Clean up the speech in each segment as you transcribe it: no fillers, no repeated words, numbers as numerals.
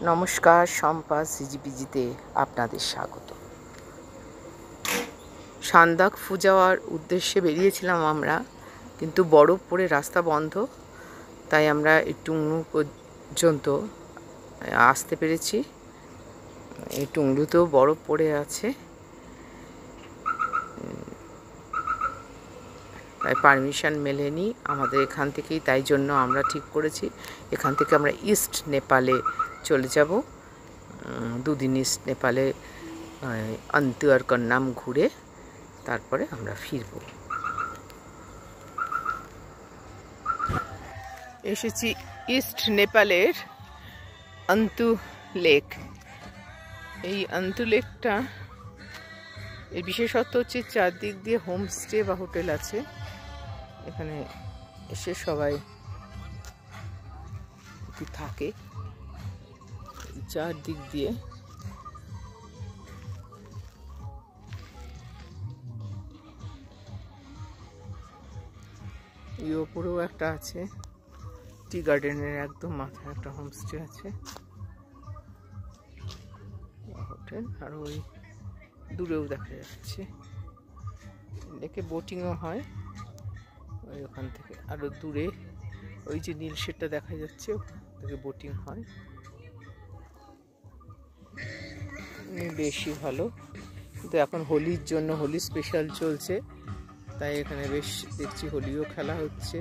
নমস্কার, শম্পা সিজিপিজিতে আপনাদের স্বাগত। সান্দাকফু যাওয়ার উদ্দেশ্যে বেরিয়েছিলাম আমরা, কিন্তু বরফ পড়ে রাস্তা বন্ধ, তাই আমরা এই টুংলু পর্যন্ত আসতে পেরেছি। এই টুংলুতেও বরফ পড়ে আছে, তাই পারমিশন মেলেনি আমাদের এখান থেকেই। তাই জন্য আমরা ঠিক করেছি এখান থেকে আমরা ইস্ট নেপালে চলে যাব। 2 দিন ইস্ট নেপালে অন্তু আর কন্নাম ঘুরে তারপরে আমরা ফিরব। এসেছি ইস্ট নেপালের অন্তু লেক। এই অন্তু লেকটা এর বিশেষত্ব হচ্ছে চারদিক দিয়ে হোমস্টে বা হোটেল আছে। এখানে এসে সবাই থাকে চারদিক দিয়ে। এই ওপরেও একটা আছে, টি গার্ডেনের একদম মাথায় একটা হোমস্টে আছে, হোটেল। আর ওই দূরেও দেখা যাচ্ছে লেকে বোটিংও হয় ওই ওখান থেকে। আরও দূরে ওই যে নীল শেডটা দেখা যাচ্ছে, ওখান থেকে বোটিং হয়। বেশি ভালো, কিন্তু এখন হোলির জন্য হোলি স্পেশাল চলছে, তাই এখানে বেশ দেখছি হোলিও খেলা হচ্ছে।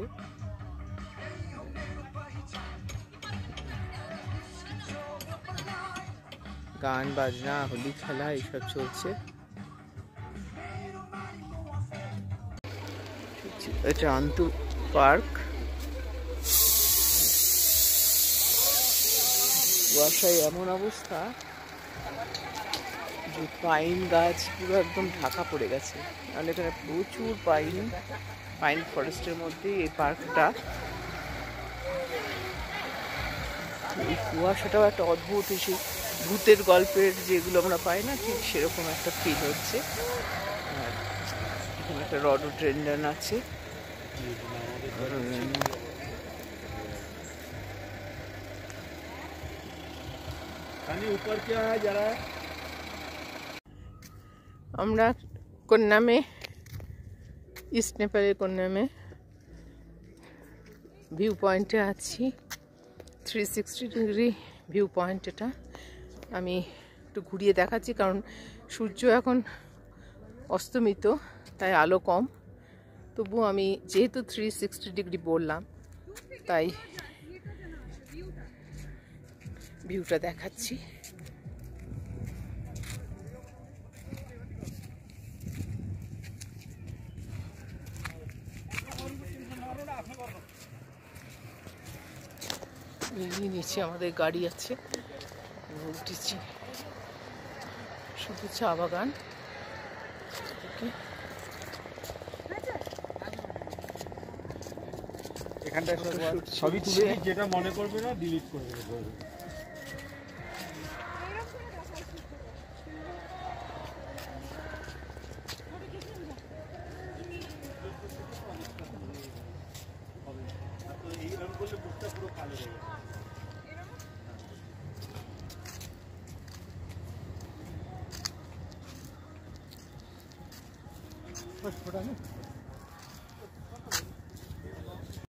গান বাজনা, হোলি খেলা এইসব চলছে। এটা অন্তু পার্ক। কুয়াশায় এমন অবস্থা যে পাইন গাছ পুরো একদম ঢাকা পড়ে গেছে। তাহলে এখানে প্রচুর পাইন ফরেস্টের মধ্যে এই পার্কটা। এই কুয়াশাটাও একটা অদ্ভুত, এসে ভূতের গল্পের যেগুলো আমরা পাই না, ঠিক সেরকম একটা ফিল হচ্ছে। আর এখানে একটা রডোডেনড্রন আছে। আমরা কন্যামে, ইস্ট নেপালের কন্যামে ভিউ পয়েন্টে আছি। 360 ডিগ্রি ভিউ পয়েন্ট এটা। আমি একটু ঘুরিয়ে দেখাচ্ছি, কারণ সূর্য এখন অস্তমিত, তাই আলো কম। তবু আমি যেহেতু 360 ডিগ্রি বললাম, তাই ভিউটা দেখাচ্ছি। নিচে আমাদের গাড়ি আছে, উঠেছি। শুধু চা বাগান। এখানটা সবই তুলে যেটা মনে করবে না ডিলিট করে দেবে। পুরো কালো হয়ে যাবে।